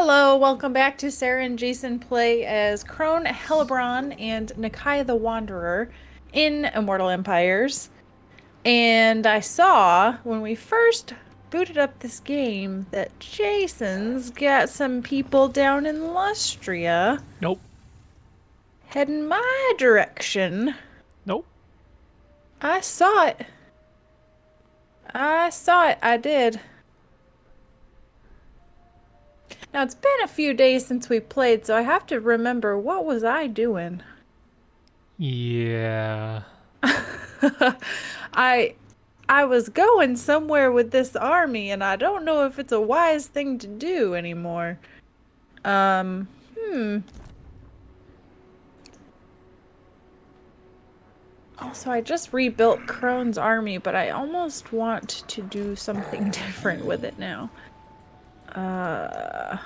Hello, welcome back to Sarah and Jason play as Crone Hellebron and Nakai the Wanderer in Immortal Empires. And I saw when we first booted up this game that Jason's got some people down in Lustria Nope. heading my direction. Nope. I saw it. I saw it. I did. Now it's been a few days since we played, so I have to remember what was I doing? Yeah. I I was going somewhere with this army and I don't know if it's a wise thing to do anymore. Um, hmm. Also, I just rebuilt Crone's army, but I almost want to do something different with it now. Uh,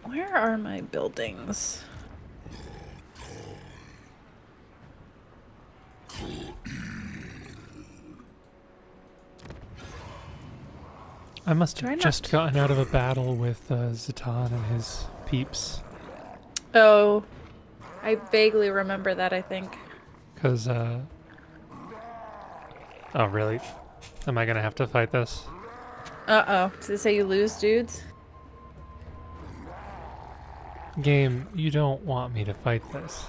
where are my buildings? I must Do I have not? just gotten out of a battle with Zatan and his peeps. Oh, I vaguely remember that, I think. Because, oh, really? Am I gonna have to fight this? Uh-oh. Does it say you lose, dudes? Game, you don't want me to fight this.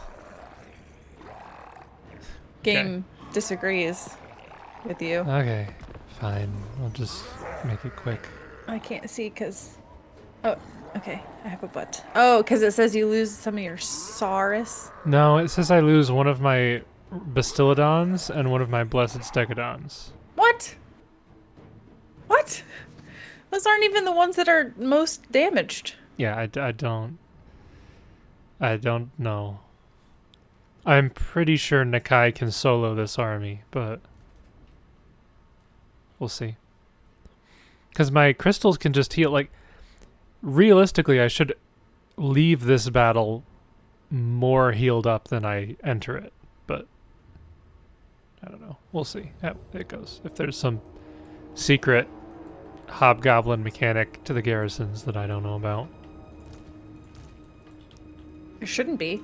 Okay. Game disagrees with you. Okay. Fine. I'll just make it quick. I can't see because... Oh, okay. I have a butt. Oh, because it says you lose some of your Saurus. No, it says I lose one of my Bastillodons and one of my Blessed Stegodons. What? What? Those aren't even the ones that are most damaged. Yeah, I don't know. I'm pretty sure Nakai can solo this army, but we'll see. Because my crystals can just heal. Like, realistically, I should leave this battle more healed up than I enter it, but I don't know. We'll see how it goes. If there's some secret hobgoblin mechanic to the garrisons that I don't know about. There shouldn't be.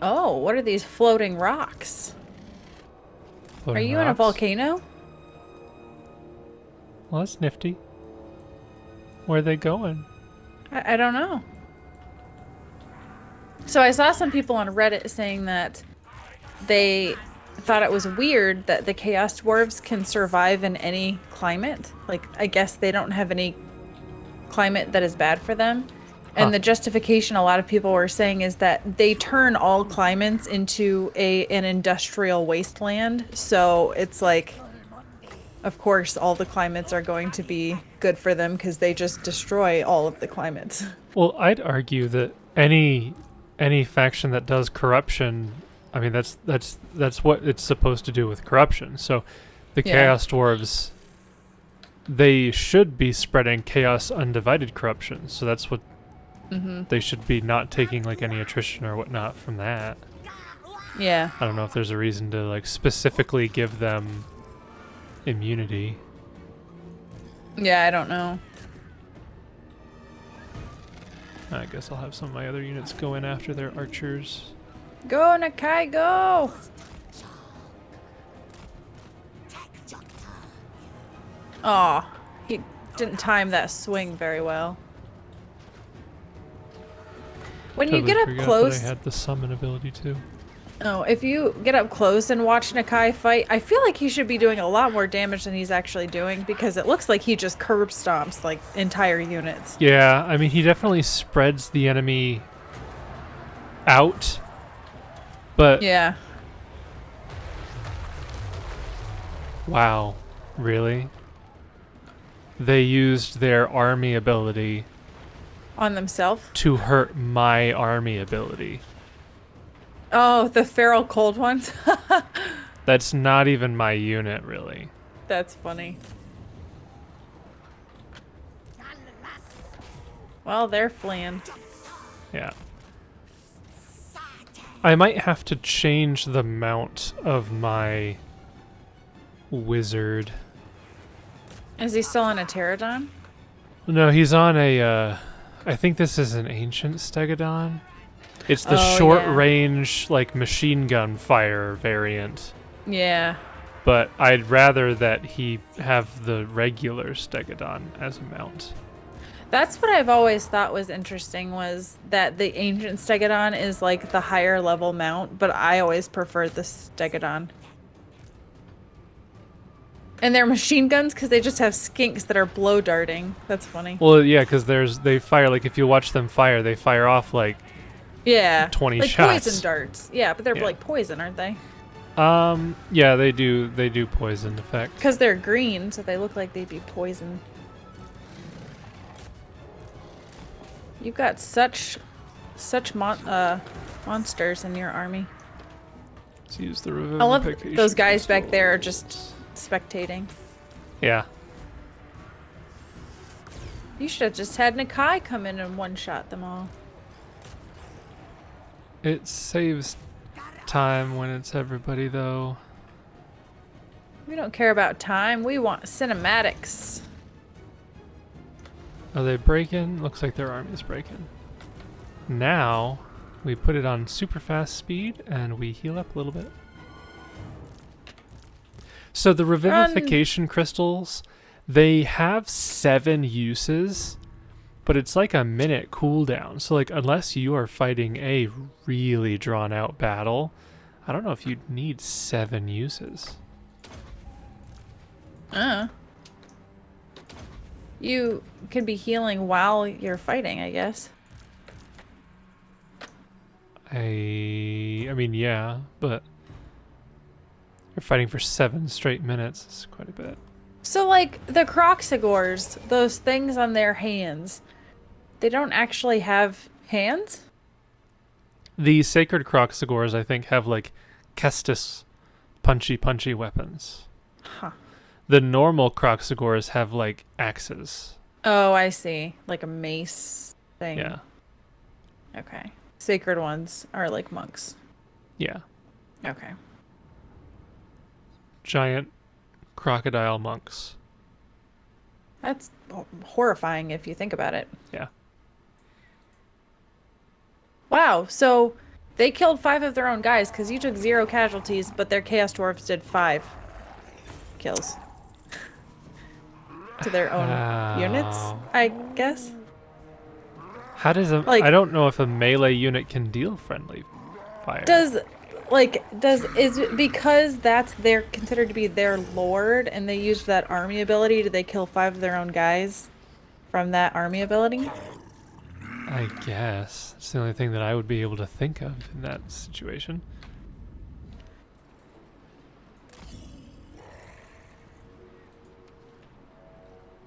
Oh, what are these floating rocks? Are Floating you in a rocks. volcano? Well, that's nifty. Where are they going? I don't know. So I saw some people on Reddit saying that they thought it was weird that the Chaos Dwarves can survive in any climate. Like, I guess they don't have any climate that is bad for them. Huh. And the justification a lot of people were saying is that they turn all climates into an industrial wasteland. So it's like, of course, all the climates are going to be good for them because they just destroy all of the climates. Well, I'd argue that any faction that does corruption, I mean that's what it's supposed to do with corruption. So the Yeah. Chaos Dwarves, they should be spreading chaos undivided corruption. So that's what they should be, not taking like any attrition or whatnot from that. Yeah. I don't know if there's a reason to like specifically give them immunity. Yeah, I don't know. I guess I'll have some of my other units go in after their archers. Go, Nakai, go! Aw, he didn't time that swing very well. When you Totally get up forgot close, that I had the summon ability too. oh, if you get up close and watch Nakai fight, I feel like he should be doing a lot more damage than he's actually doing because it looks like he just curb stomps like entire units. Yeah, I mean, he definitely spreads the enemy out, but Yeah. wow, really? They used their army ability On themselves. to hurt my army ability. Oh, the feral cold ones. That's not even my unit, really. That's funny. Well, they're fleeing. Yeah. I might have to change the mount of my wizard. Is he still on a pterodon? No, he's on a, I think this is an ancient stegodon. It's the Oh, short yeah. range, like, machine gun fire variant. Yeah. But I'd rather that he have the regular stegodon as a mount. That's what I've always thought was interesting, was that the ancient stegodon is like the higher level mount, but I always preferred the stegodon. And they're machine guns because they just have skinks that are blow darting. That's funny. Well, yeah, because they fire, like, if you watch them fire, they fire off, like, Yeah. 20 Like shots. poison darts. Yeah, but they're Yeah. like poison, aren't they? Yeah, they do poison effect. Because they're green, so they look like they'd be poison. You've got such monsters in your army. Let's use the I love revivification those guys back crystal. there are just spectating. Yeah. You should have just had Nakai come in and one-shot them all. It saves time when it's everybody, though. We don't care about time. We want cinematics. Are they breaking? Looks like their army's breaking. Now, we put it on super fast speed, and we heal up a little bit. So the revivification crystals, they have 7 uses, but it's like a minute cooldown. So like, unless you are fighting a really drawn out battle, I don't know if you'd need 7 uses. You could be healing while you're fighting, I guess. I mean, yeah, but you're fighting for 7 straight minutes. It's quite a bit. So, like, the Croxigors, those things on their hands, they don't actually have hands? The sacred Croxigors, I think, have like Kestis punchy weapons. Huh. The normal Croxigors have like axes. Oh, I see. Like a mace thing. Yeah. Okay. Sacred ones are like monks. Yeah. Okay. Giant crocodile monks. That's horrifying if you think about it. Yeah. Wow, so they killed 5 of their own guys because you took 0 casualties, but their Chaos Dwarves did 5 kills. To their own units, I guess. How does a... Like- I don't know if a melee unit can deal friendly fire. Is it because that's their considered to be their lord and they used that army ability, did they kill 5 of their own guys from that army ability? I guess. It's the only thing that I would be able to think of in that situation.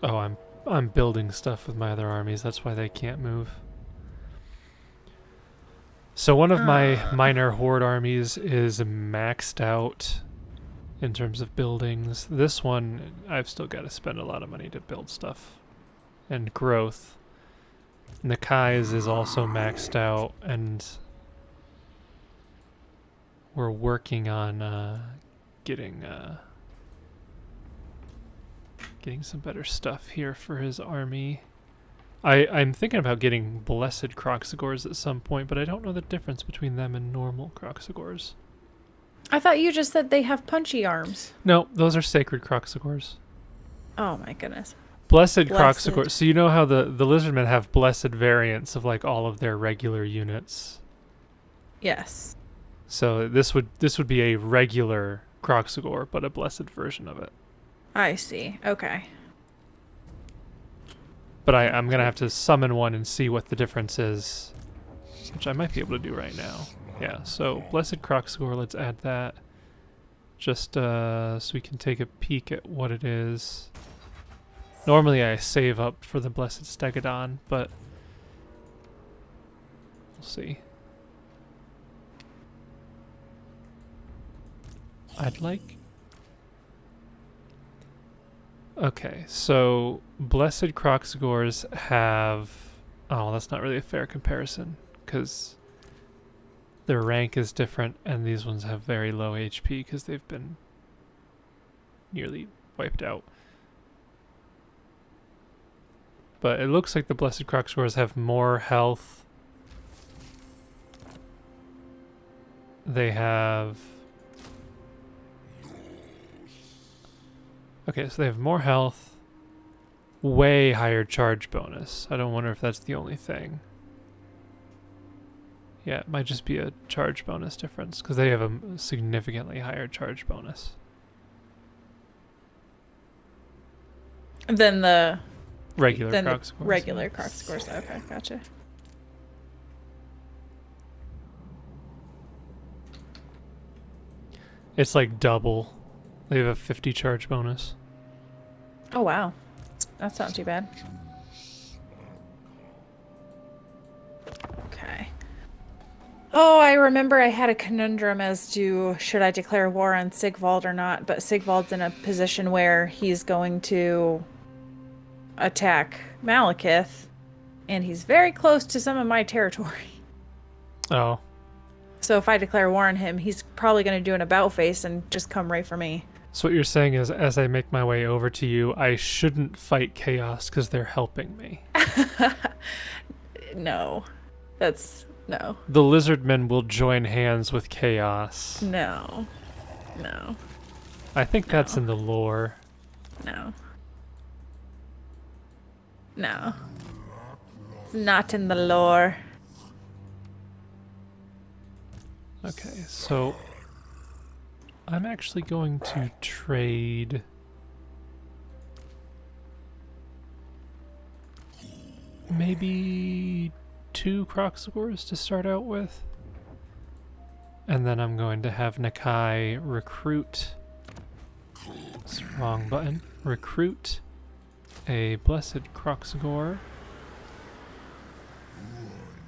Oh, I'm building stuff with my other armies. That's why they can't move. So one of my minor horde armies is maxed out in terms of buildings. This one, I've still got to spend a lot of money to build stuff and growth. Nakai's is also maxed out, and we're working on getting some better stuff here for his army. I'm thinking about getting Blessed Croxigors at some point, but I don't know the difference between them and normal Croxigors. I thought you just said they have punchy arms. No, those are Sacred Croxigors. Oh my goodness. Blessed Croxigors. So you know how the Lizardmen have blessed variants of like all of their regular units. Yes. So this would be a regular Croxigor, but a blessed version of it. I see. Okay. But I'm going to have to summon one and see what the difference is, which I might be able to do right now. Yeah, so Blessed Croxigor, let's add that. Just so we can take a peek at what it is. Normally I save up for the Blessed Stegodon, but we'll see. I'd like... Okay, so Blessed Croxigors have... Oh, that's not really a fair comparison, because their rank is different, and these ones have very low HP because they've been nearly wiped out. But it looks like the Blessed Crocscores have more health. They have... Okay, so they have more health. Way higher charge bonus. I don't wonder if that's the only thing. Yeah, it might just be a charge bonus difference, because they have a significantly higher charge bonus. Then the Regular then Croc the scores. regular Croc scores. Okay, gotcha. It's like double. They have a 50 charge bonus. Oh wow, that's not too bad. Okay. Oh, I remember I had a conundrum as to should I declare war on Sigvald or not, but Sigvald's in a position where he's going to attack Malekith, and he's very close to some of my territory. Oh. So if I declare war on him, he's probably going to do an about face and just come right for me. So what you're saying is, as I make my way over to you, I shouldn't fight Chaos because they're helping me. No. No. The Lizardmen will join hands with Chaos. No. No. I think that's in the lore. No. No. It's not in the lore. Okay, so I'm actually going to trade maybe 2 Crocscores to start out with. And then I'm going to have Nakai recruit. It's the wrong button. Recruit a Blessed Crocscore.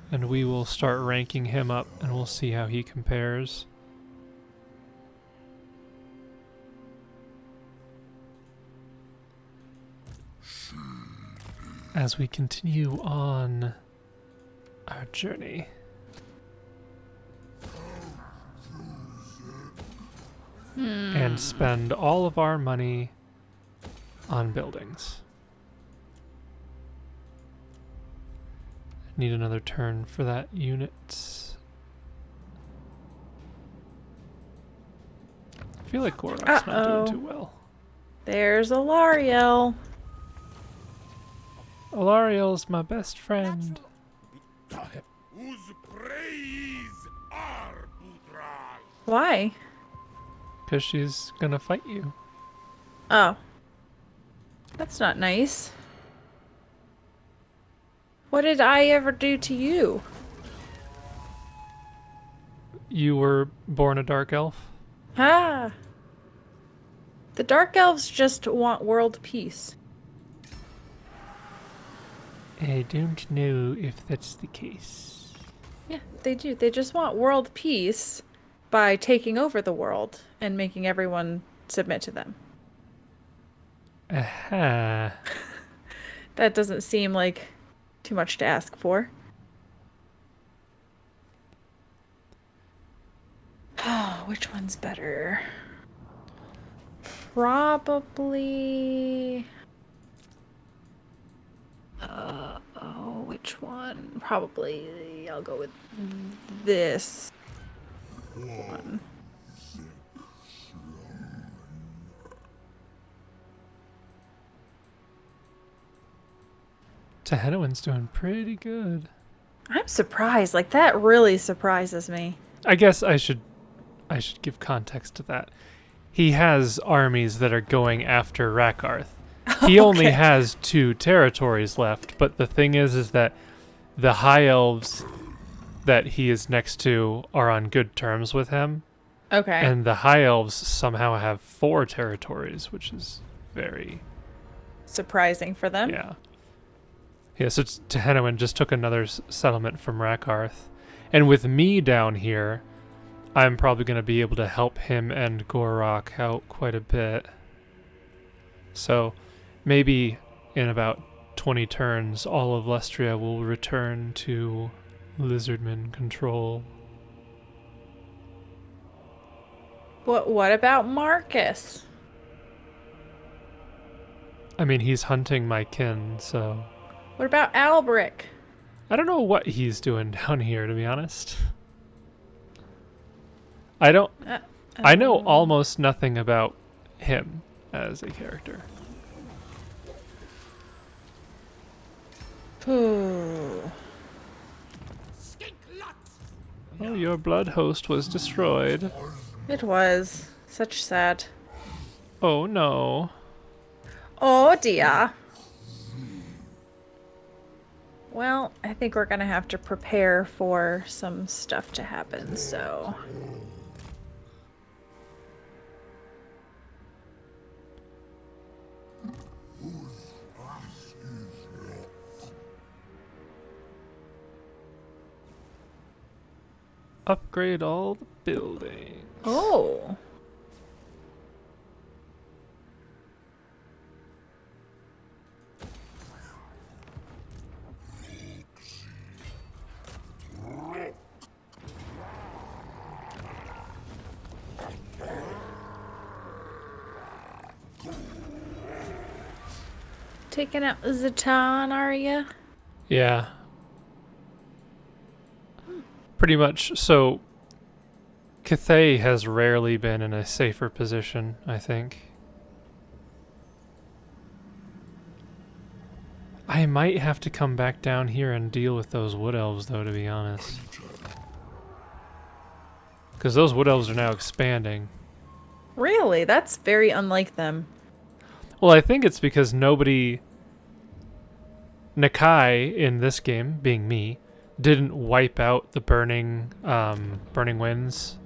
And we will start ranking him up and we'll see how he compares. As we continue on our journey. And spend all of our money on buildings. Need another turn for that unit. I feel like Gorok's not doing too well. There's Alariel. Alariel's my best friend. Why? Because she's gonna fight you. Oh. That's not nice. What did I ever do to you? You were born a Dark Elf? Ah. The Dark Elves just want world peace. I don't know if that's the case. Yeah, they do. They just want world peace by taking over the world and making everyone submit to them. Aha. That doesn't seem like too much to ask for. Oh, which one's better? Probably... oh, which one? Probably I'll go with this one. Tehenowan's doing pretty good. I'm surprised. Like, that really surprises me. I guess I should give context to that. He has armies that are going after Rakarth. He only has 2 territories left, but the thing is that the High Elves that he is next to are on good terms with him. Okay. And the High Elves somehow have 4 territories, which is very... surprising for them. Yeah. Yeah, so Tehenowan just took another settlement from Rakarth. And with me down here, I'm probably going to be able to help him and Gorok out quite a bit. So maybe in about 20 turns, all of Lestria will return to Lizardmen control. What about Marcus? I mean, he's hunting my kin, so... What about Albrick? I don't know what he's doing down here, to be honest. I don't. I know almost nothing about him as a character. Ooh. Oh, your blood host was destroyed. It was. Such sad. Oh no. Oh dear. Well, I think we're gonna have to prepare for some stuff to happen, so... Upgrade all the buildings. Oh. Taking out Zatan, are ya? Yeah. Pretty much. So, Cathay has rarely been in a safer position, I think. I might have to come back down here and deal with those wood elves, though, to be honest. Because those wood elves are now expanding. Really? That's very unlike them. Well, I think it's because nobody... Nakai, in this game, being me, didn't wipe out the burning winds,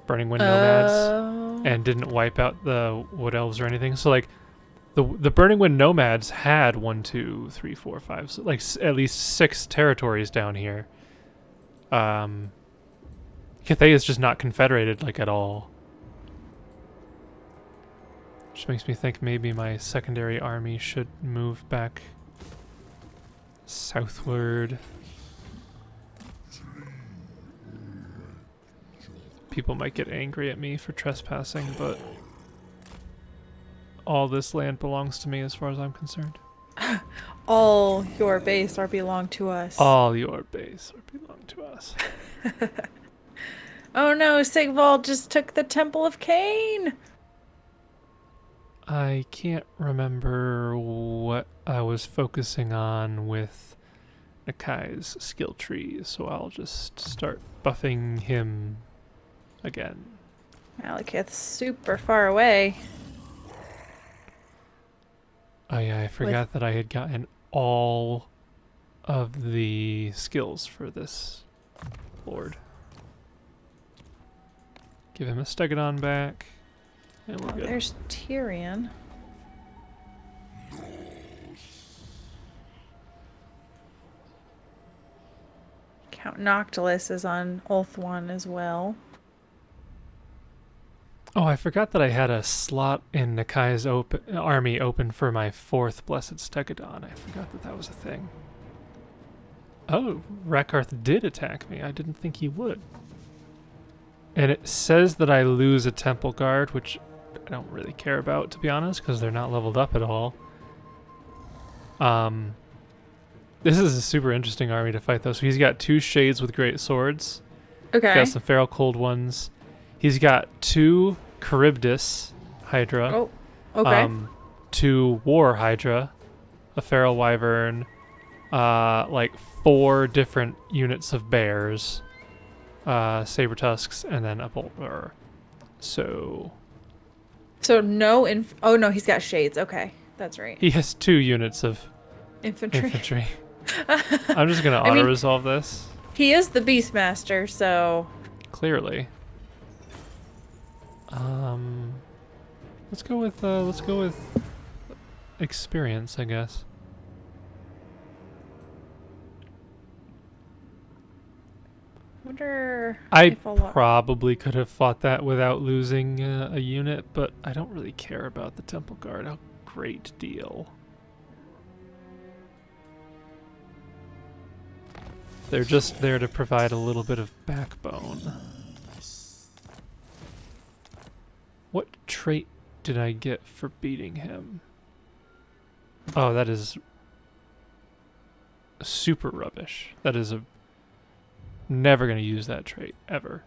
burning wind nomads, and didn't wipe out the wood elves or anything. So, like, the burning wind nomads had 1, 2, 3, 4, 5, so like at least 6 territories down here. Cathay is just not confederated, like, at all. Which makes me think maybe my secondary army should move back southward. People might get angry at me for trespassing, but all this land belongs to me as far as I'm concerned. All your base are belong to us. All your base are belong to us. Oh no, Sigvald just took the Temple of Cain! I can't remember what I was focusing on with Nakai's skill tree, so I'll just start buffing him again. Malekith's super far away. Oh yeah, I forgot that I had gotten all of the skills for this lord. Give him a Stegodon back, and we're good. There's Tyrion. Count Noctilus is on Ulthuan as well. Oh, I forgot that I had a slot in Nakai's army open for my 4th Blessed Stegodon. I forgot that that was a thing. Oh, Rakarth did attack me. I didn't think he would. And it says that I lose a Temple Guard, which I don't really care about, to be honest, because they're not leveled up at all. This is a super interesting army to fight, though. So he's got 2 Shades with great swords. Okay. Got some Feral Cold ones. He's got 2 Charybdis Hydra. Oh, okay. 2 War Hydra, a Feral Wyvern, like 4 different units of bears, Saber Tusks, and then a Bolter. So no oh no, he's got shades. Okay, that's right. he has 2 units of Infantry. I'm just gonna auto-resolve this. He is the Beastmaster, so... Clearly. Let's go with experience, I guess. Wonder I if probably could have fought that without losing a unit, but I don't really care about the Temple Guard a great deal. They're just there to provide a little bit of backbone. What trait did I get for beating him? Oh, that is super rubbish. That is never going to use that trait ever.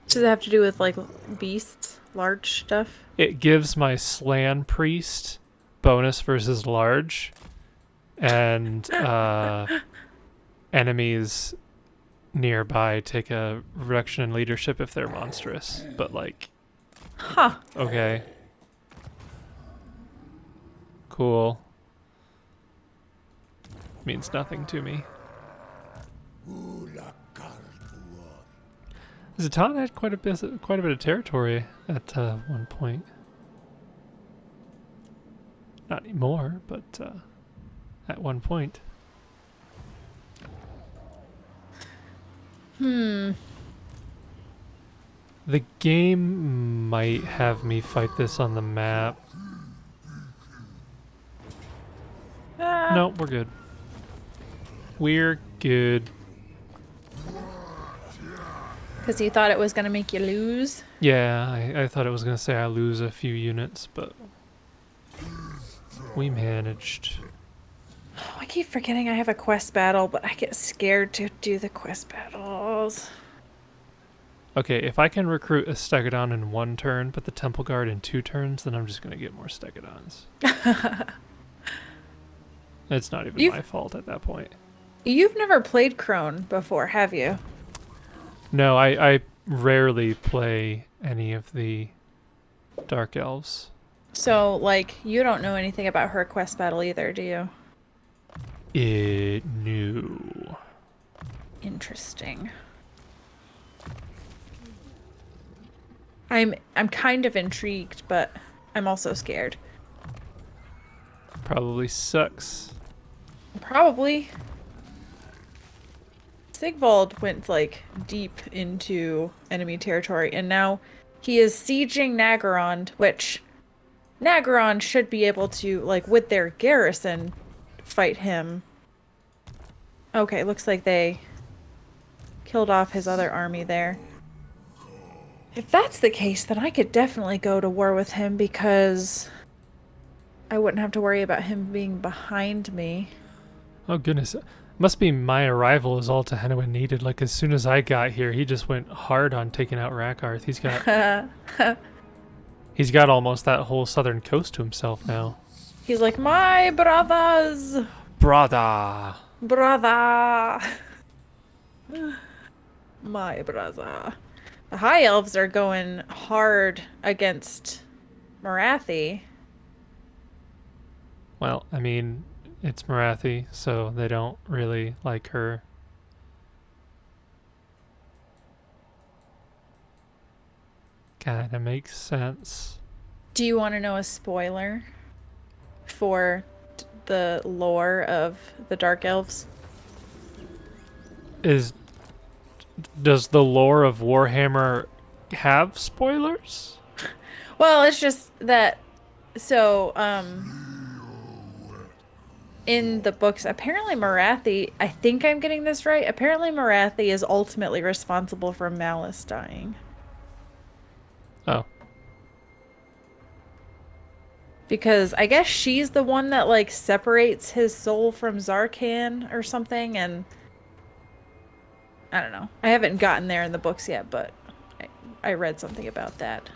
Does it have to do with like beasts, large stuff? It gives my Slan Priest bonus versus large, and enemies nearby take a reduction in leadership if they're monstrous. But like, Huh. okay, cool. Means nothing to me. Zatan had quite a bit of territory at one point. Not anymore, but at one point. The game might have me fight this on the map. No, we're good. We're good. Because you thought it was going to make you lose? Yeah, I thought it was going to say I lose a few units, but we managed. Oh, I keep forgetting I have a quest battle, but I get scared to do the quest battles. Okay, if I can recruit a Stegodon in 1 turn, but the Temple Guard in 2 turns, then I'm just going to get more Stegodons. It's not even my fault at that point. You've never played Crone before, have you? No, I rarely play any of the Dark Elves. So, like, you don't know anything about her quest battle either, do you? No. Interesting. I'm kind of intrigued, but I'm also scared. Probably sucks. Probably. Sigvald went, like, deep into enemy territory, and now he is sieging Naggarond, which Naggarond should be able to, like, with their garrison, fight him. Okay, looks like they killed off his other army there. If that's the case, then I could definitely go to war with him because I wouldn't have to worry about him being behind me. Oh goodness. Must be my arrival is all Tehenna needed. Like as soon as I got here, he just went hard on taking out Rakarth. He's got almost that whole southern coast to himself now. He's like, my brothers! Brother! Brother! My brother. The High Elves are going hard against Marathi. Well, I mean, it's Marathi, so they don't really like her. Kinda makes sense. Do you want to know a spoiler for the lore of the Dark Elves? Does the lore of Warhammer have spoilers? Well, it's just that, so, in the books, apparently Marathi, I think I'm getting this right, apparently Marathi is ultimately responsible for Malice dying. Oh. Because I guess she's the one that, like, separates his soul from Zarkan or something, and I don't know. I haven't gotten there in the books yet, but I read something about that.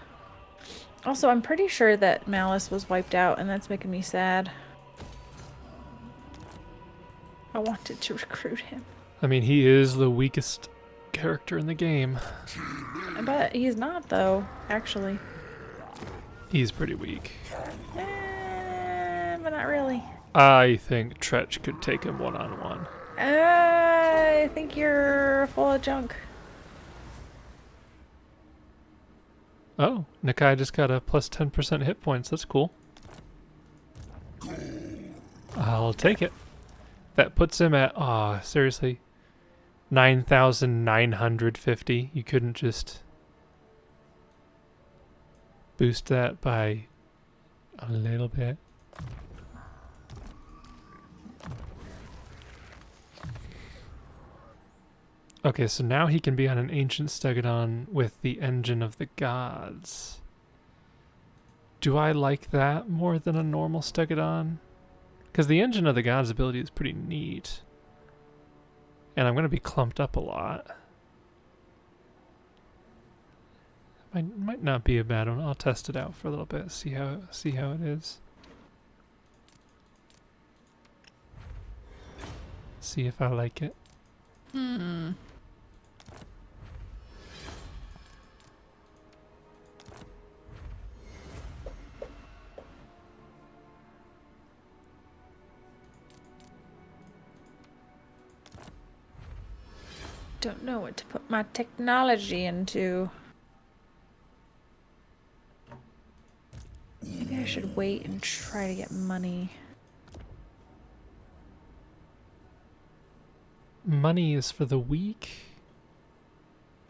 Also, I'm pretty sure that Malice was wiped out, and that's making me sad. I wanted to recruit him. I mean, he is the weakest character in the game. But he's not, though, actually. He's pretty weak. But not really. I think Tretch could take him one-on-one. I think you're full of junk. Oh, Nakai just got a plus 10% hit points. That's cool. I'll take it. That puts him at, seriously, 9,950. You couldn't just boost that by a little bit. Okay, so now he can be on an Ancient Stegodon with the Engine of the Gods. Do I like that more than a normal Stegodon? Because the Engine of the Gods ability is pretty neat. And I'm going to be clumped up a lot. Might not be a bad one. I'll test it out for a little bit, see how it is. See if I like it. Don't know what to put my technology into. Maybe I should wait and try to get money. Money is for the weak?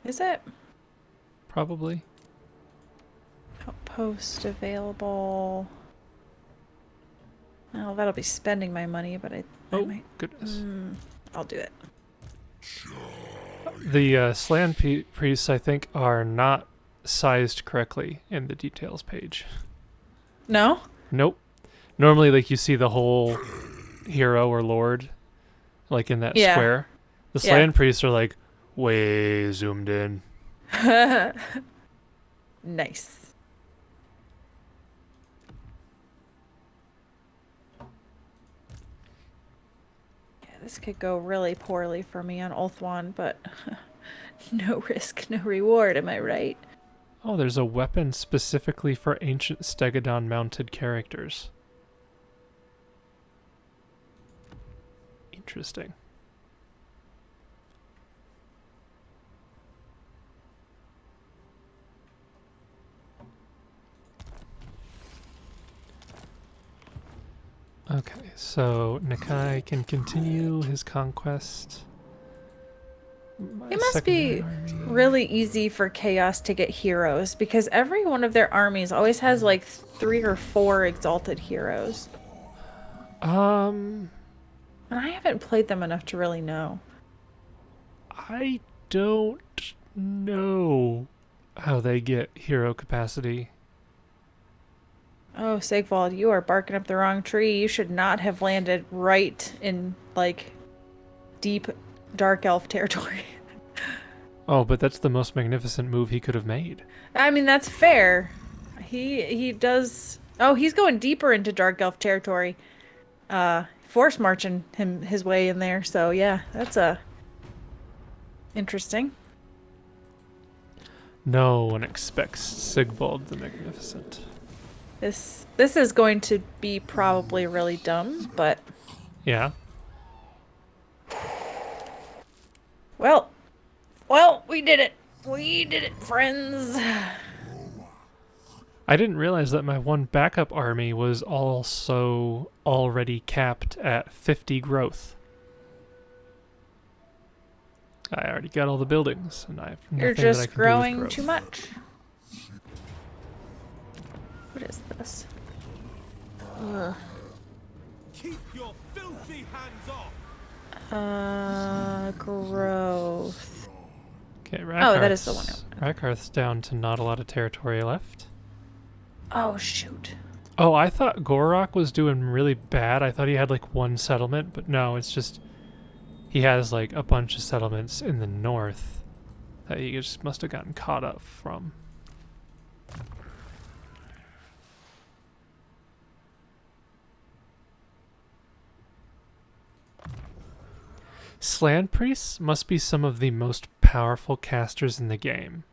Is it? Probably. Outpost available. Oh, that'll be spending my money, but I might. Goodness. I'll do it. The Slan priests, I think, are not sized correctly in the details page. No? Nope. Normally, like, you see the whole hero or lord, like, in that square. The Slan priests are, like, way zoomed in. Nice. Yeah, this could go really poorly for me on Ulthuan, but no risk, no reward, am I right? Oh, there's a weapon specifically for ancient Stegodon mounted characters. Interesting. Okay, so Nakai can continue his conquest. It must be really easy for Chaos to get heroes, because every one of their armies always has like 3 or 4 exalted heroes. And I haven't played them enough to really know. I don't know how they get hero capacity. Oh, Sigvald, you are barking up the wrong tree. You should not have landed right in, like, deep Dark Elf territory. Oh, but that's the most magnificent move he could have made. I mean, that's fair. He does... Oh, he's going deeper into Dark Elf territory. Force marching his way in there, so yeah, that's interesting. No one expects Sigvald the Magnificent. This is going to be probably really dumb, but... Yeah. Well, we did it. We did it, friends. I didn't realize that my one backup army was also already capped at 50 growth. I already got all the buildings, and I have nothing You're that I just can growing do with too growth. much. What is this? Ugh. Keep your filthy hands off. Growth. Okay, Oh, that is the one. Rakarth's down to not a lot of territory left. Oh, shoot. Oh, I thought Gorok was doing really bad. I thought he had like one settlement, but no, it's just he has like a bunch of settlements in the north that he just must have gotten caught up from. Slan priests must be some of the most powerful casters in the game.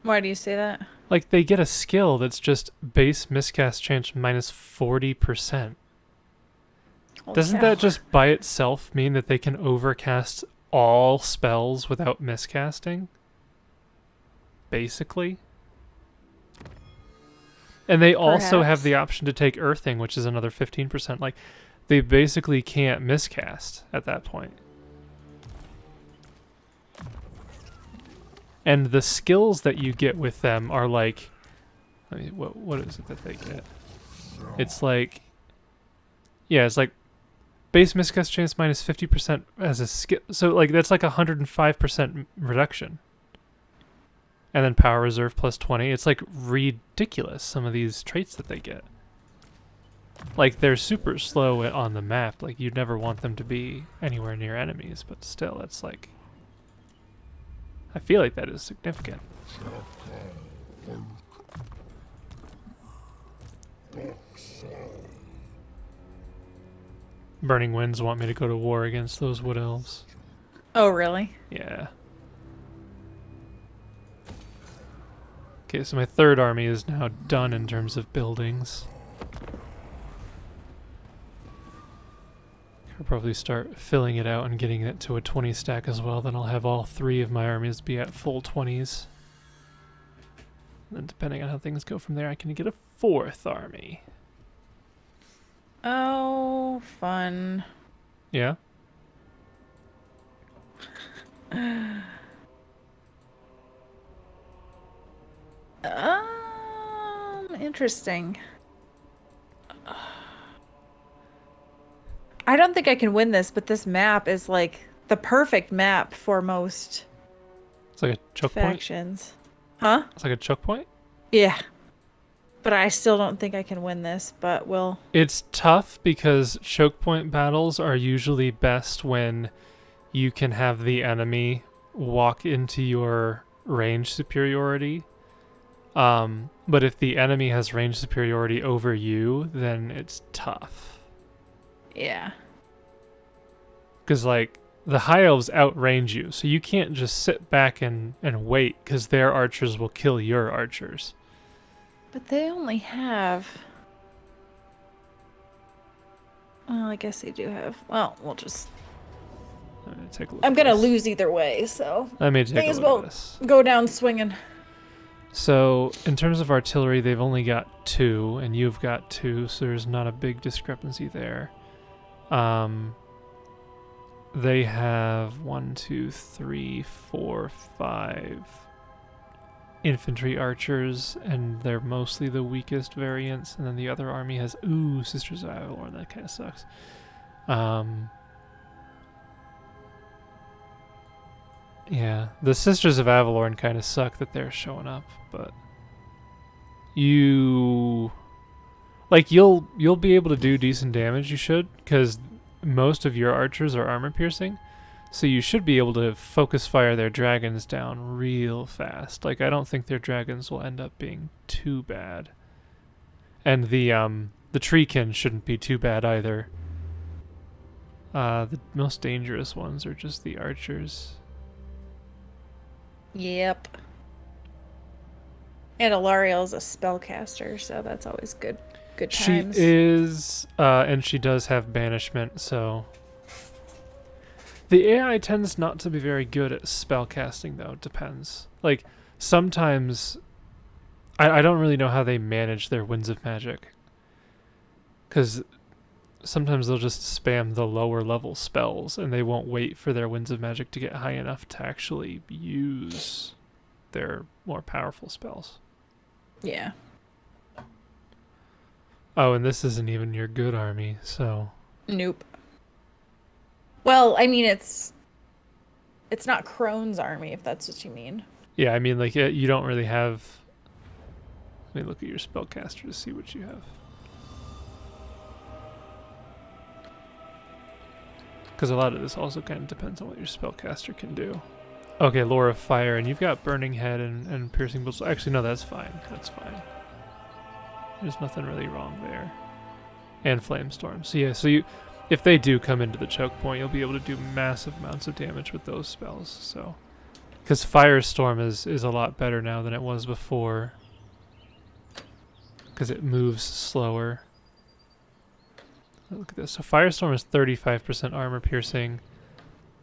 Why do you say that? Like, they get a skill that's just base miscast chance minus 40%. Holy Doesn't cow. that just by itself mean that they can overcast all spells without miscasting? Basically. And they also have Perhaps. the option to take Earthing, which is another 15%. Like, they basically can't miscast at that point. And the skills that you get with them are like... I mean, what is it that they get? It's like... Yeah, it's like base miscast chance minus 50% as a skill. So, like, that's like 105% reduction. And then power reserve plus 20. It's like ridiculous, some of these traits that they get. Like, they're super slow on the map. Like, you'd never want them to be anywhere near enemies, but still, it's like... I feel like that is significant. Burning Winds want me to go to war against those Wood Elves. Oh, really? Yeah. Okay, so my third army is now done in terms of buildings. I'll probably start filling it out and getting it to a 20 stack as well. Then I'll have all 3 of my armies be at full 20s. And then depending on how things go from there, I can get a 4th army. Oh, fun. Yeah? Interesting. I don't think I can win this, but this map is like the perfect map for most It's like a choke point? factions. Huh? It's like a choke point? Yeah. But I still don't think I can win this, but we'll... It's tough because choke point battles are usually best when you can have the enemy walk into your range superiority. But if the enemy has range superiority over you, then it's tough. Yeah. Because, like, the High Elves outrange you, so you can't just sit back and wait, because their archers will kill your archers. But they only have... Well, I guess they do have... Well, we'll just... Take a look I'm at gonna this. lose either way, so... Let me take May a as look well at this. go down swinging. So, in terms of artillery, they've only got 2, and you've got 2, so there's not a big discrepancy there. They have 1, 2, 3, 4, 5 infantry archers, and they're mostly the weakest variants, and then the other army has, ooh, Sisters of Avalor, that kind of sucks. Yeah, the Sisters of Avalorn kind of suck that they're showing up, but you'll be able to do decent damage, you should, because most of your archers are armor piercing, so you should be able to focus fire their dragons down real fast. Like, I don't think their dragons will end up being too bad. And the treekin shouldn't be too bad either. The most dangerous ones are just the archers. Yep. And Alariel's a spellcaster, so that's always good. Good times. She is, and she does have banishment, so... The AI tends not to be very good at spellcasting, though. It depends. Like, sometimes... I don't really know how they manage their Winds of Magic. Because sometimes they'll just spam the lower level spells, and they won't wait for their Winds of Magic to get high enough to actually use their more powerful spells. Yeah. Oh, and this isn't even your good army, so... Nope. Well, I mean, it's not Crone's army, if that's what you mean. Yeah, I mean, like, you don't really have... Let me look at your spellcaster to see what you have. Because a lot of this also kind of depends on what your spellcaster can do. Okay, Lore of Fire, and you've got Burning Head and Piercing Bolts. Actually, no, that's fine. That's fine. There's nothing really wrong there. And Flamestorm. So yeah, if they do come into the choke point, you'll be able to do massive amounts of damage with those spells. So, because Firestorm is a lot better now than it was before. Because it moves slower. Look at this. So Firestorm is 35% armor piercing.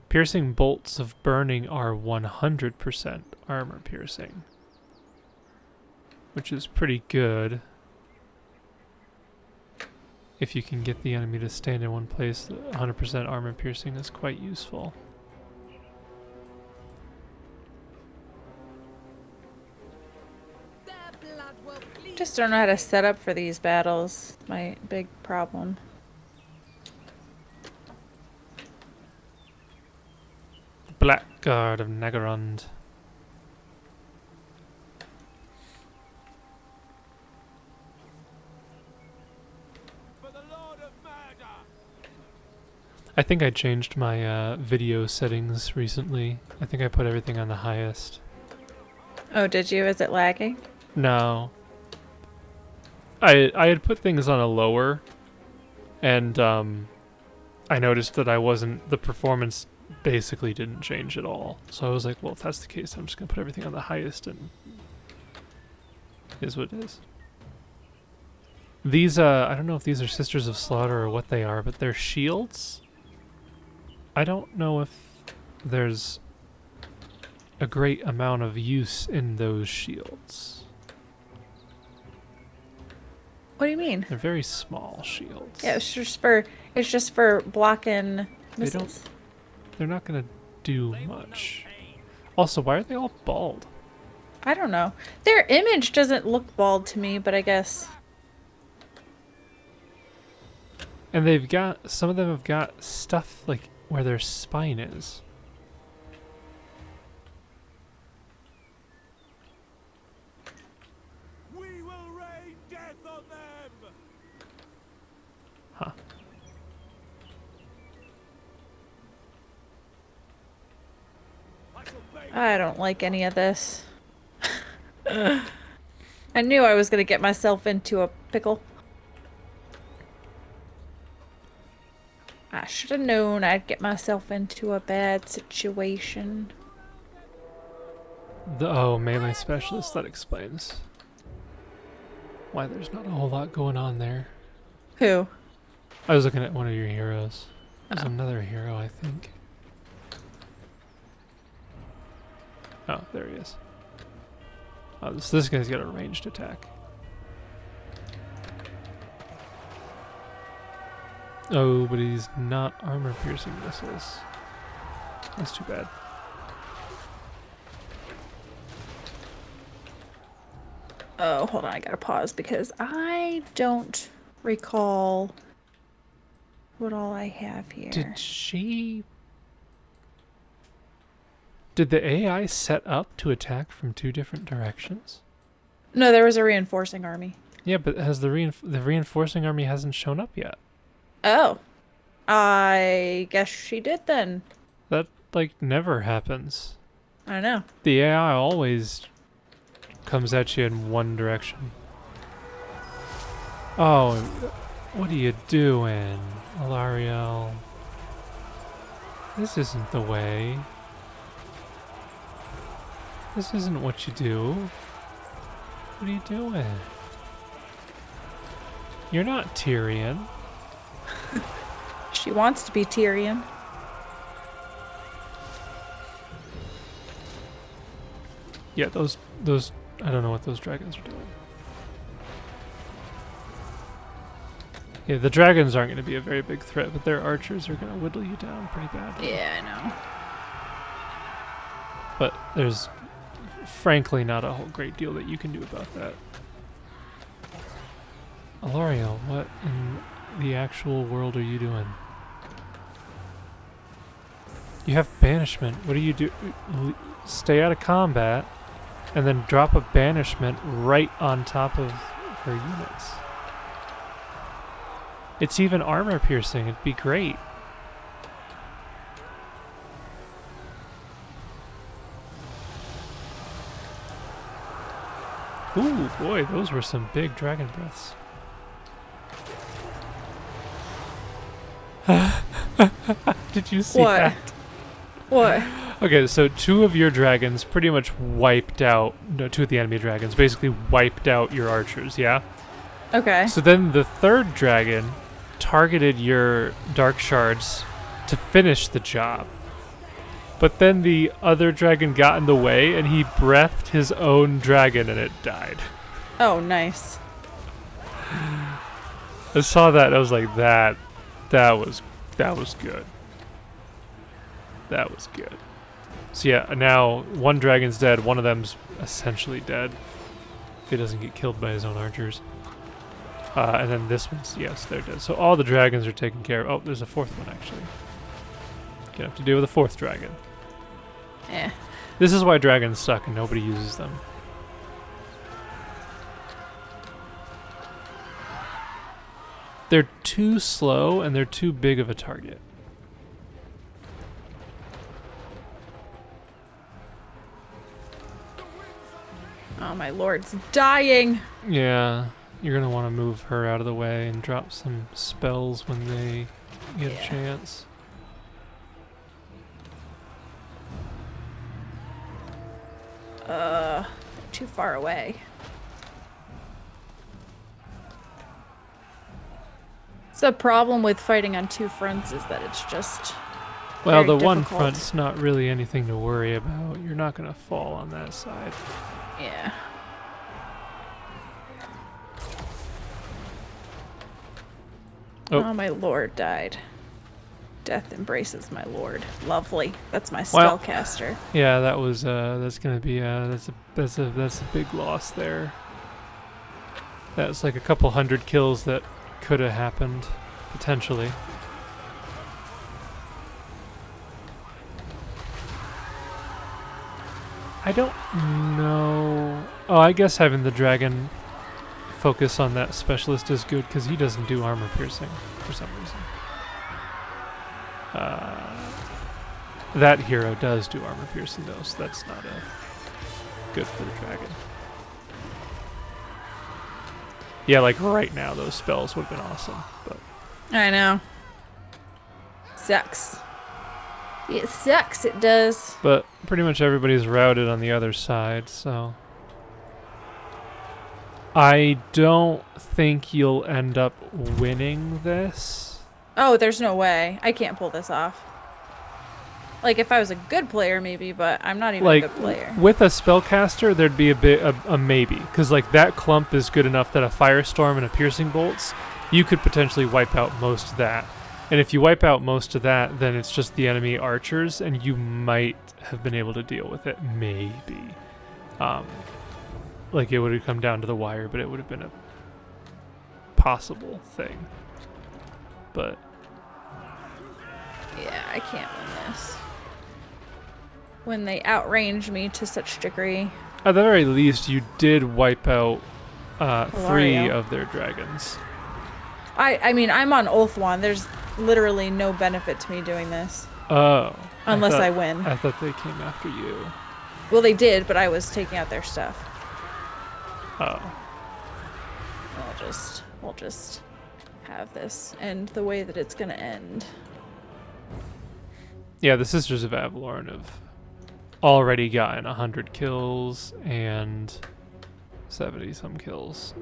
Piercing bolts of burning are 100% armor piercing, which is pretty good. If you can get the enemy to stand in one place, 100% armor piercing is quite useful. Just don't know how to set up for these battles. My big problem. Blackguard of Nagarond. For I think I changed my video settings recently. I think I put everything on the highest. Oh, did you? Is it lagging? No. I had put things on a lower, and I noticed that the performance basically didn't change at all. So I was like, well, if that's the case, I'm just gonna put everything on the highest, and is what it is. These, I don't know if these are Sisters of Slaughter or what they are, but they're shields. I don't know if there's a great amount of use in those shields. What do you mean? They're very small shields. Yeah, it's just for blocking missiles. They're not gonna do much. Also, why are they all bald? I don't know. Their image doesn't look bald to me, but I guess. And some of them have got stuff like where their spine is. We will rain death on them. Huh. I don't like any of this. I knew I was going to get myself into a pickle. I should have known I'd get myself into a bad situation. Melee specialist, that explains why there's not a whole lot going on there. Who? I was looking at one of your heroes. There's Oh. another hero, I think. Oh, there he is. Oh, so this guy's got a ranged attack. Oh, but he's not armor-piercing missiles. That's too bad. Oh, hold on, I gotta pause because I don't recall what all I have here. Did the AI set up to attack from two different directions? No, there was a reinforcing army. Yeah, but has the reinforcing army hasn't shown up yet? Oh. I guess she did then. That, like, never happens. I don't know. The AI always comes at you in one direction. Oh, what are you doing, Alariel? This isn't the way. This isn't what you do. What are you doing? You're not Tyrion. She wants to be Tyrion. Yeah, those I don't know what those dragons are doing. Yeah, the dragons aren't going to be a very big threat, but their archers are going to whittle you down pretty badly. Yeah, I know. But there's frankly not a whole great deal that you can do about that. Alariel, what in the actual world are you doing? You have banishment. What do you do? Stay out of combat and then drop a banishment right on top of her units. It's even armor piercing. It'd be great. Ooh, boy, those were some big dragon breaths. Did you see What? that? What? Okay, so two of your dragons pretty much wiped out, no, two of the enemy dragons basically wiped out your archers, yeah? Okay. So then the third dragon targeted your dark shards to finish the job. But then the other dragon got in the way and he breathed his own dragon and it died. Oh, nice. I saw that and I was like, that was good. That was good. So yeah, now one dragon's dead, one of them's essentially dead. If he doesn't get killed by his own archers. And then this one's, yes, they're dead. So all the dragons are taken care of. Oh, there's a fourth one actually. Gonna have to deal with a fourth dragon. Eh. This is why dragons suck and nobody uses them. They're too slow and they're too big of a target. Oh, my lord's dying. Yeah, you're gonna want to move her out of the way and drop some spells when they get a chance. Too far away. It's the problem with fighting on two fronts is that it's just Well, very the one difficult. front's not really anything to worry about. You're not gonna fall on that side. Yeah. Oh. Oh, my lord died. Death embraces my lord. Lovely. That's my Well, spellcaster. Yeah, that was that's gonna be that's a big loss there. That's like a couple hundred kills that could have happened potentially. I don't know. Oh, I guess having the dragon focus on that specialist is good because he doesn't do armor piercing for some reason. That hero does do armor piercing though, so that's not good for the dragon. Yeah, like right now those spells would have been awesome, but I know. Sucks. It sucks, it does. but pretty much everybody's routed on the other side, so I don't think you'll end up winning this. Oh, there's no way. I can't pull this off. Like, if I was a good player, maybe, but I'm not even Like a good player. with a spellcaster, there'd be a maybe, because like that clump is good enough that a firestorm and a piercing bolts, you could potentially wipe out most of that. And if you wipe out most of that, then it's just the enemy archers, and you might have been able to deal with it, maybe. Like it would have come down to the wire, but it would have been a possible thing. But Yeah, I can't win this. When they outrange me to such degree. at the very least, you did wipe out 3 Hilario. of their dragons. I mean, I'm on Ulthuan. There's literally no benefit to me doing this. Oh. Unless I thought- win. I thought they came after you. Well, they did, but I was taking out their stuff. Oh. We'll just have this end the way that it's gonna end. Yeah, the Sisters of Avalorn have already gotten 100 kills and 70 some kills.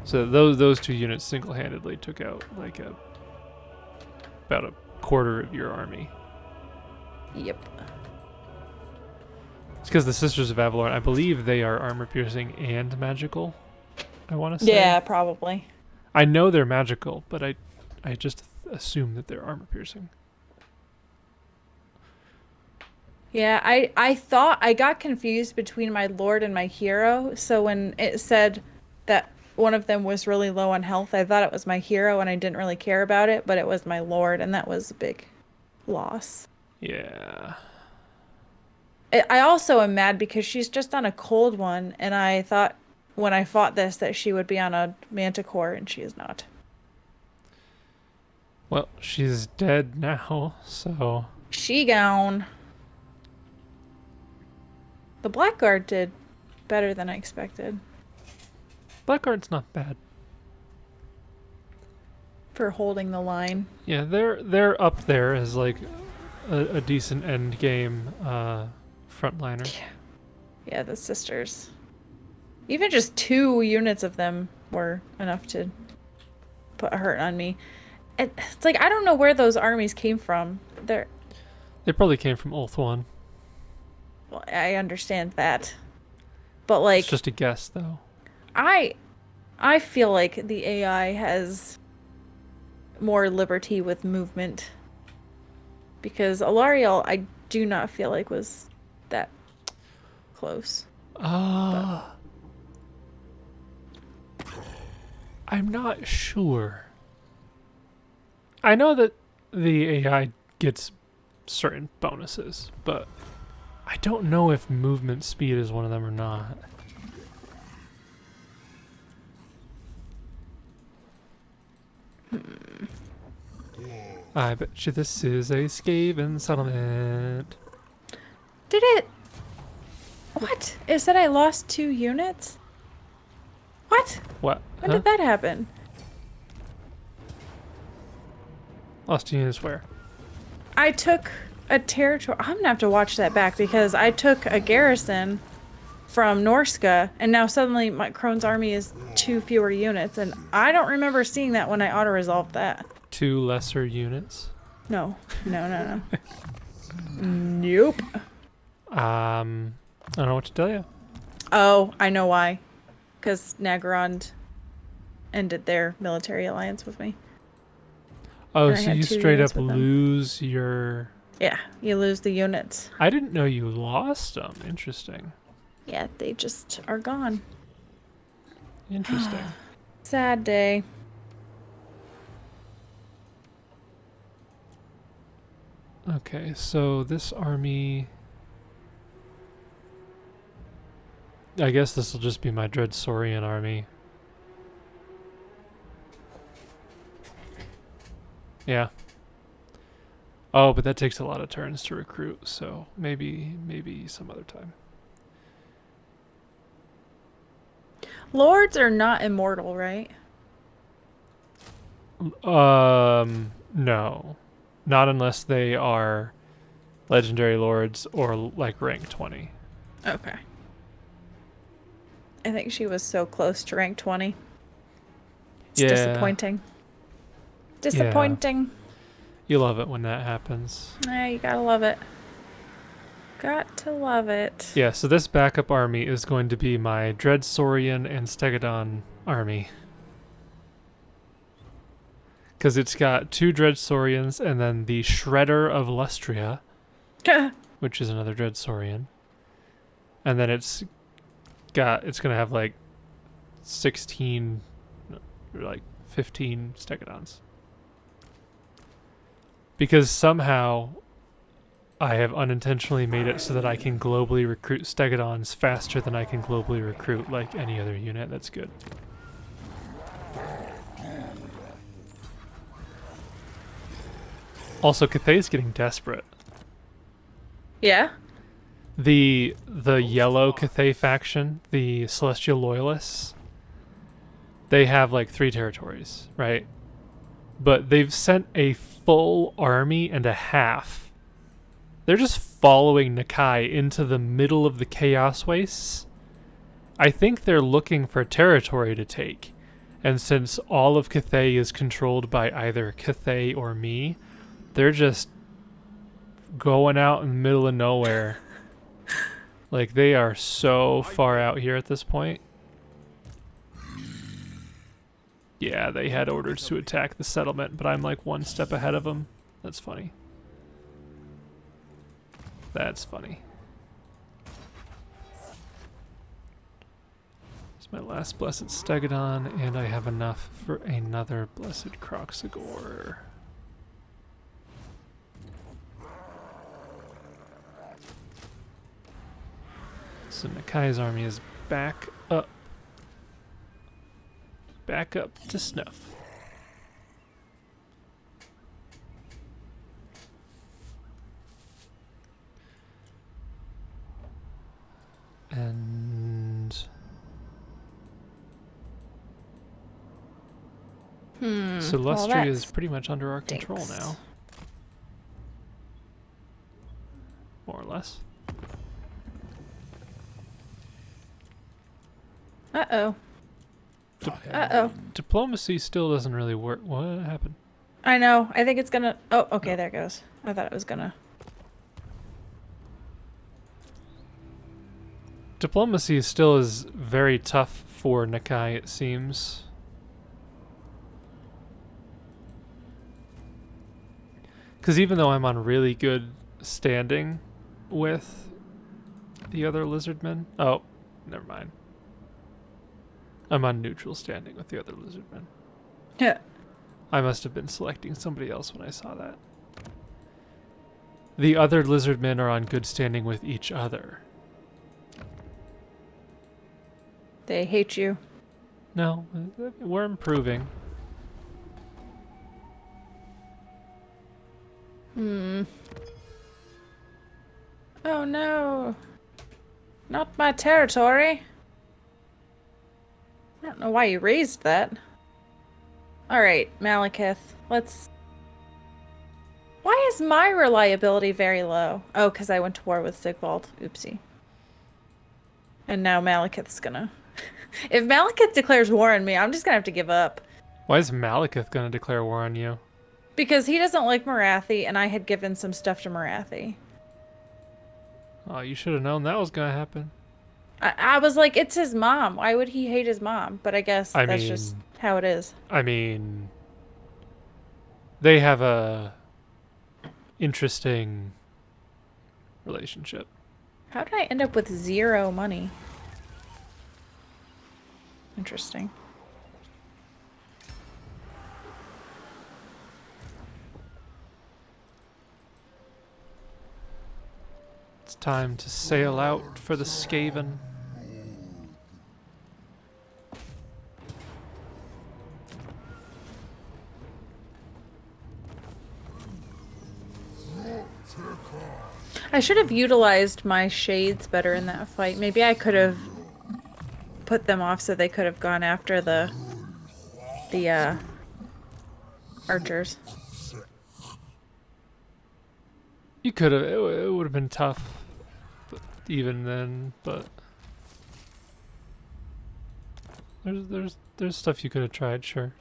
So those two units single-handedly took out like about a quarter of your army. Yep. It's because the Sisters of Avalorn, I believe they are armor piercing and magical. I want to say. Yeah, probably. I know they're magical, but I just assume that they're armor piercing. Yeah, I thought I got confused between my lord and my hero. So when it said that one of them was really low on health, I thought it was my hero and I didn't really care about it, but it was my lord, and that was a big loss. Yeah. I also am mad because she's just on a cold one, and I thought when I fought this that she would be on a manticore, and she is not. Well, she's dead now, so She gone. The Blackguard did better than I expected Blackguard's not bad. for holding the line. Yeah, they're up there as like a decent end game frontliner. Yeah, the sisters. Even just 2 units of them were enough to put a hurt on me. It's like, I don't know where those armies came from. They're... They probably came from Ulthuan. Well, I understand that. But, like... It's just a guess, though. I feel like the AI has more liberty with movement. Because Alariel, I do not feel like was that close. I'm not sure. I know that the AI gets certain bonuses, but I don't know if movement speed is one of them or not. I bet you this is a Skaven settlement. Did it? What? It said I lost 2 units? What? What? When did that happen? Lost units where? I took a territory. I'm gonna have to watch that back because I took a garrison from Norska, and now suddenly my Crone's army is 2 fewer units, and I don't remember seeing that when I auto-resolved that. 2 lesser units. No. Nope. I don't know what to tell you. Oh, I know why. Because Nagarond ended their military alliance with me. Oh, And I so had you 2 straight units up with them. lose your... Yeah, you lose the units. I didn't know you lost them. Interesting. Yeah, they just are gone. Interesting. Sad day. Okay, so this army... I guess this will just be my Dread Saurian army. Yeah. Oh, but that takes a lot of turns to recruit, so maybe some other time. Lords are not immortal, right? No. Not unless they are legendary lords or like rank 20. Okay. I think she was so close to rank 20. It's Yeah. disappointing. Disappointing. You love it when that happens. Yeah, you gotta love it. Got to love it. Yeah, so this backup army is going to be my Dread Saurian and Stegodon army. Because it's got 2 Dread Saurians and then the Shredder of Lustria, which is another Dread Saurian. And then it's going to have like 16, or like 15 Stegodons. Because somehow I have unintentionally made it so that I can globally recruit Stegodons faster than I can globally recruit like any other unit. That's good. Also, Cathay's getting desperate. Yeah? The yellow Cathay faction, the Celestial Loyalists, they have like 3 territories, right? But they've sent a full army and a half. They're just following Nakai into the middle of the Chaos Wastes. I think they're looking for territory to take. And since all of Cathay is controlled by either Cathay or me, they're just going out in the middle of nowhere. Like, they are so far out here at this point. Yeah, they had orders to attack the settlement, but I'm like 1 step ahead of them. That's funny. That's funny. It's my last Blessed Stegodon, and I have enough for another Blessed Croxagore. So Nakai's army is back up. Back up to snuff. And so Lustria is pretty much under our control now. More or less. Uh-oh. Uh-oh. Diplomacy still doesn't really work. What happened? I know. I think it's gonna... Oh, okay, there it goes. I thought it was gonna... Diplomacy still is very tough for Nakai, it seems. Because even though I'm on really good standing with the other Lizardmen... Oh, never mind. I'm on neutral standing with the other Lizardmen. Yeah. I must have been selecting somebody else when I saw that. The other Lizardmen are on good standing with each other. They hate you. No, we're improving. Hmm. Oh no. Not my territory. I don't know why you raised that. Alright, Malekith. Let's... Why is my reliability very low? Oh, because I went to war with Sigvald. Oopsie. And now Malekith's gonna... If Malekith declares war on me, I'm just gonna have to give up. Why is Malekith gonna declare war on you? Because he doesn't like Marathi, and I had given some stuff to Marathi. Oh, you should have known that was gonna happen. I was like, it's his mom. Why would he hate his mom? But I guess that's just how it is. I mean, they have a interesting relationship. How did I end up with 0 money? Interesting. It's time to sail out for the Skaven. I should have utilized my shades better in that fight. Maybe I could have put them off so they could have gone after the archers. You could have. It would have been tough, even then. But there's stuff you could have tried. Sure.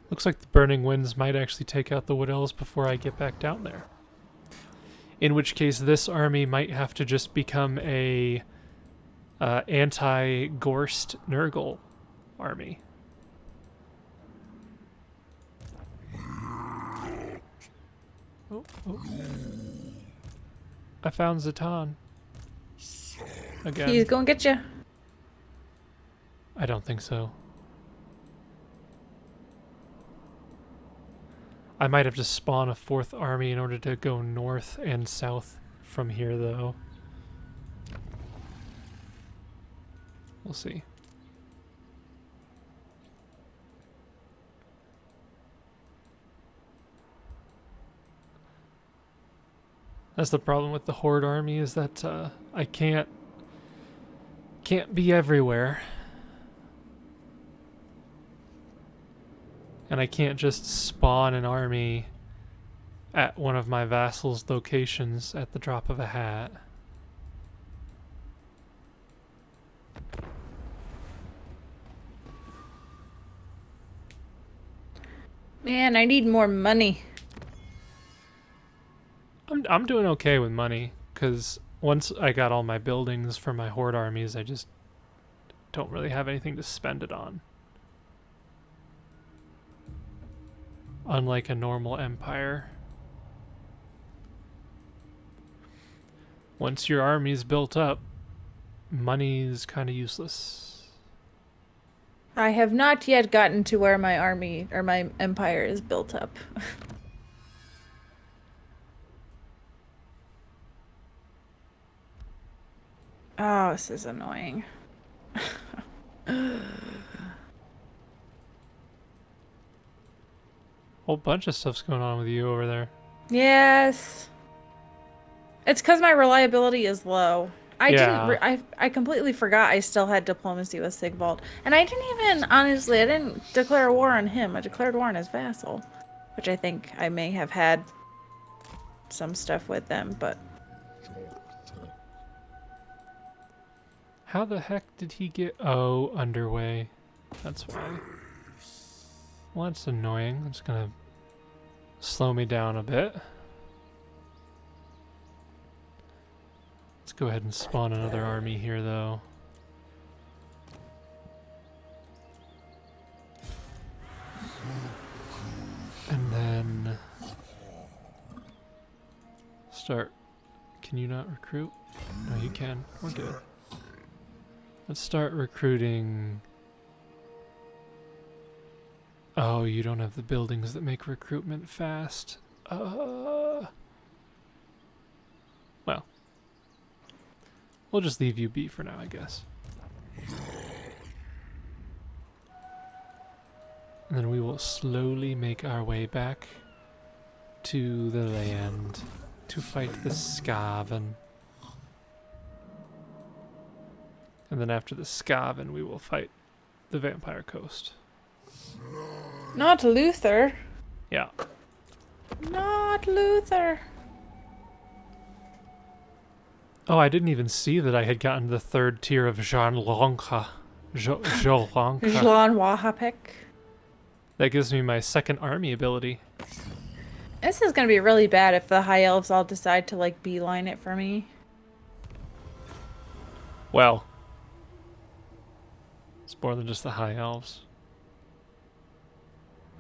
Looks like the burning winds might actually take out the Wood Elves before I get back down there. In which case, this army might have to just become a anti-Gorst Nurgle army. Oh. I found Zatan. Again. He's gonna get you. I don't think so. I might have to spawn a 4th army in order to go north and south from here, though. We'll see. That's the problem with the Horde army, is that I can't be everywhere. And I can't just spawn an army at one of my vassals' locations at the drop of a hat. Man, I need more money. I'm doing okay with money, because once I got all my buildings for my Horde armies, I just don't really have anything to spend it on. Unlike a normal empire. Once your army's built up, money's kind of useless. I have not yet gotten to where my army or my empire is built up. Oh, this is annoying. Whole bunch of stuff's going on with you over there. Yes. It's because my reliability is low. I completely forgot I still had diplomacy with Sigvald. And I didn't declare war on him. I declared war on his vassal. Which I think I may have had some stuff with them, but... How the heck did he get... Oh, underway. That's why. Well, that's annoying. It's gonna slow me down a bit. Let's go ahead and spawn another army here, though. And then... start... Can you not recruit? No, you can. We're good. Let's start recruiting... Oh, you don't have the buildings that make recruitment fast. Well. We'll just leave you be for now, I guess. And then we will slowly make our way back to the land to fight the Skaven. And then after the Skaven, we will fight the Vampire Coast. Not Luther. Yeah. Not Luther. Oh, I didn't even see that I had gotten the 3rd tier of Jean Lanka. Jean Lanka. Jean Wahapek. That gives me my 2nd army ability. This is gonna be really bad if the High Elves all decide to, like, beeline it for me. Well, it's more than just the High Elves.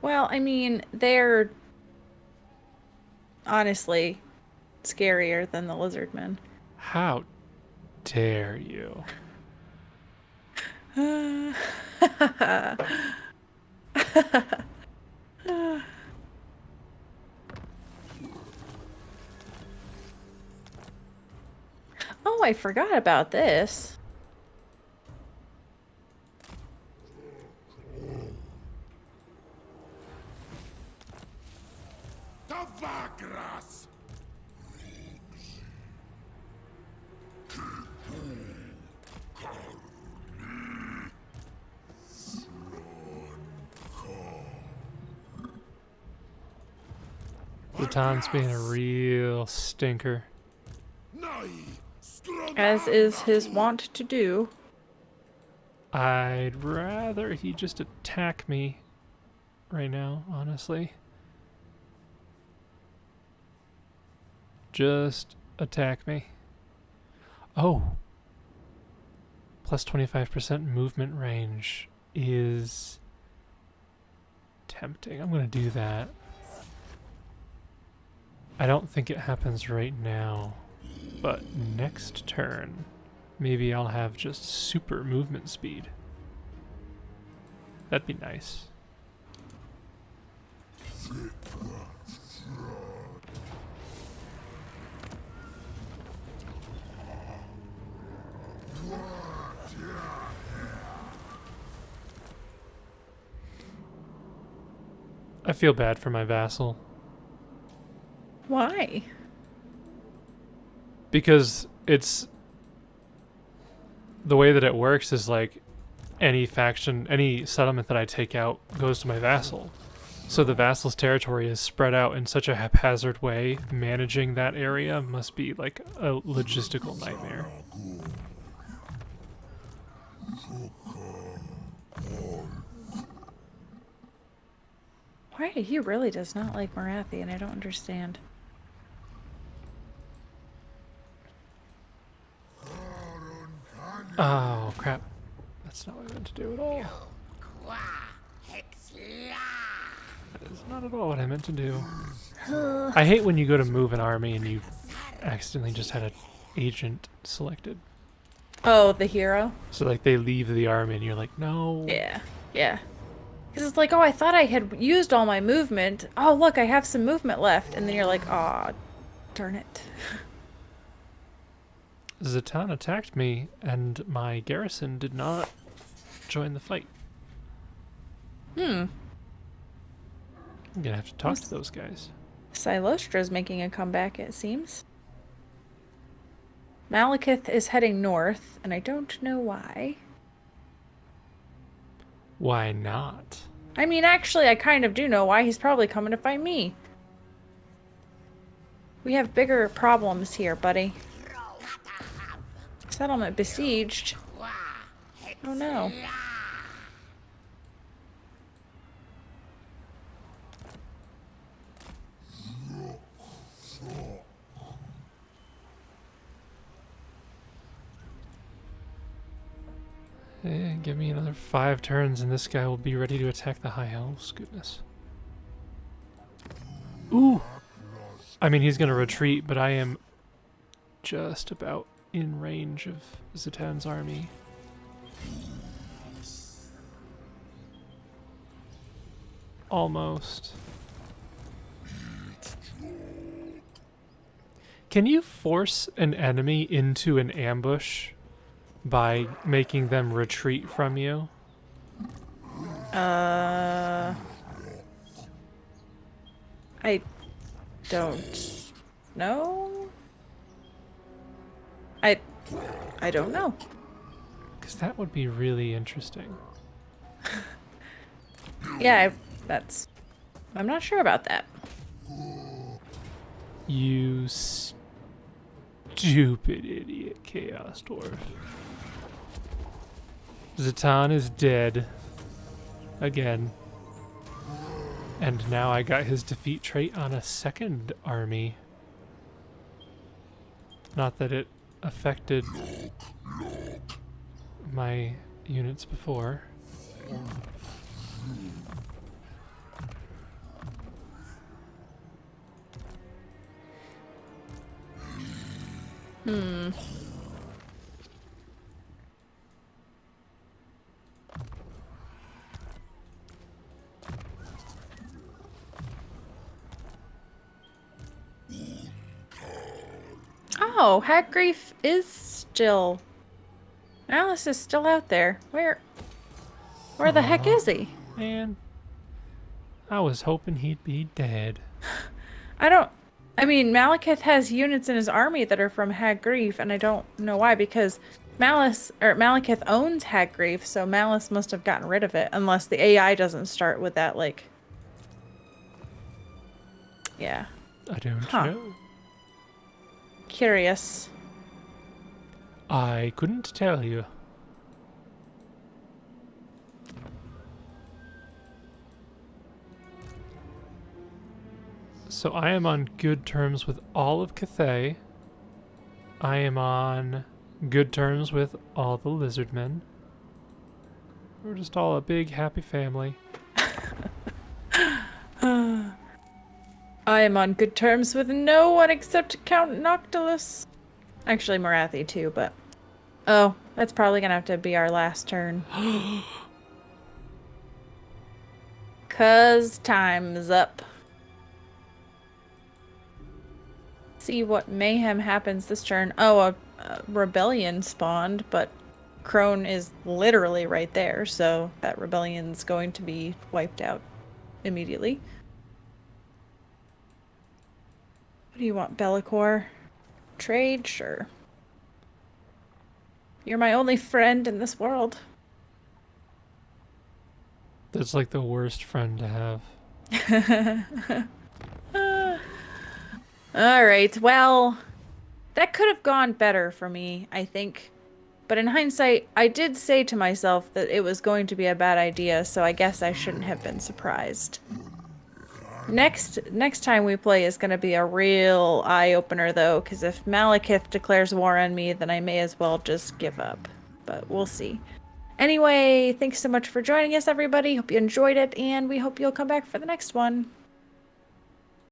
Well, I mean, they're honestly scarier than the Lizardmen. How dare you? Oh, I forgot about this. Tavagras! Zatan's being a real stinker. As is his wont to do. I'd rather he just attack me right now, honestly. Just attack me. Oh. Plus 25% movement range is tempting. I'm going to do that. I don't think it happens right now, but next turn, maybe I'll have just super movement speed. That'd be nice. I feel bad for my vassal. Why? Because it's the way that it works is like any faction, any settlement that I take out goes to my vassal. So the vassal's territory is spread out in such a haphazard way. Managing that area must be like a logistical nightmare. Why? He really does not like Marathi, and I don't understand. Oh, crap. That's not what I meant to do at all. That is not at all what I meant to do. I hate when you go to move an army and you accidentally just had an agent selected. Oh, the hero? So, like, they leave the army and you're like, no. Yeah. Yeah. Because it's like, oh, I thought I had used all my movement. Oh, look, I have some movement left. And then you're like, aw, darn it. Zatan attacked me, and my garrison did not join the fight. Hmm. I'm gonna have to talk to those guys. Silostra's making a comeback, it seems. Malekith is heading north, and I don't know why. Why not? I mean, actually, I kind of do know why. He's probably coming to fight me. We have bigger problems here, buddy. Settlement besieged. Oh no. Give me another 5 turns and this guy will be ready to attack the High Elves. Goodness. Ooh! I mean, he's gonna retreat, but I am just about in range of Zatan's army. Almost. Can you force an enemy into an ambush by making them retreat from you? I don't know. I don't know. Because that would be really interesting. Yeah, I'm not sure about that. You stupid idiot Chaos Dwarf. Zatan is dead. Again. And now I got his defeat trait on a second army. Not that it affected my units before. Oh, Hackgrief is still... Alice is still out there. Where the heck is he? Man, I was hoping he'd be dead. I mean, Malekith has units in his army that are from Hackgrief, and I don't know why, because Malekith owns Hackgrief, so Malice must have gotten rid of it, unless the AI doesn't start with that, like... Yeah. I don't Huh. know. Curious. I couldn't tell you. So I am on good terms with all of Cathay. I am on good terms with all the Lizardmen. We're just all a big happy family. I am on good terms with no one except Count Noctilus. Actually, Morathi too, but... Oh, that's probably gonna have to be our last turn. 'Cause time's up. See what mayhem happens this turn. Oh, a rebellion spawned, but Crone is literally right there, so that rebellion's going to be wiped out immediately. What do you want, Bellicor? Trade? Sure. You're my only friend in this world. That's like the worst friend to have. Alright, well, that could have gone better for me, I think. But in hindsight, I did say to myself that it was going to be a bad idea, so I guess I shouldn't have been surprised. Next time we play is going to be a real eye-opener, though, because if Malekith declares war on me, then I may as well just give up. But we'll see. Anyway, thanks so much for joining us, everybody. Hope you enjoyed it, and we hope you'll come back for the next one.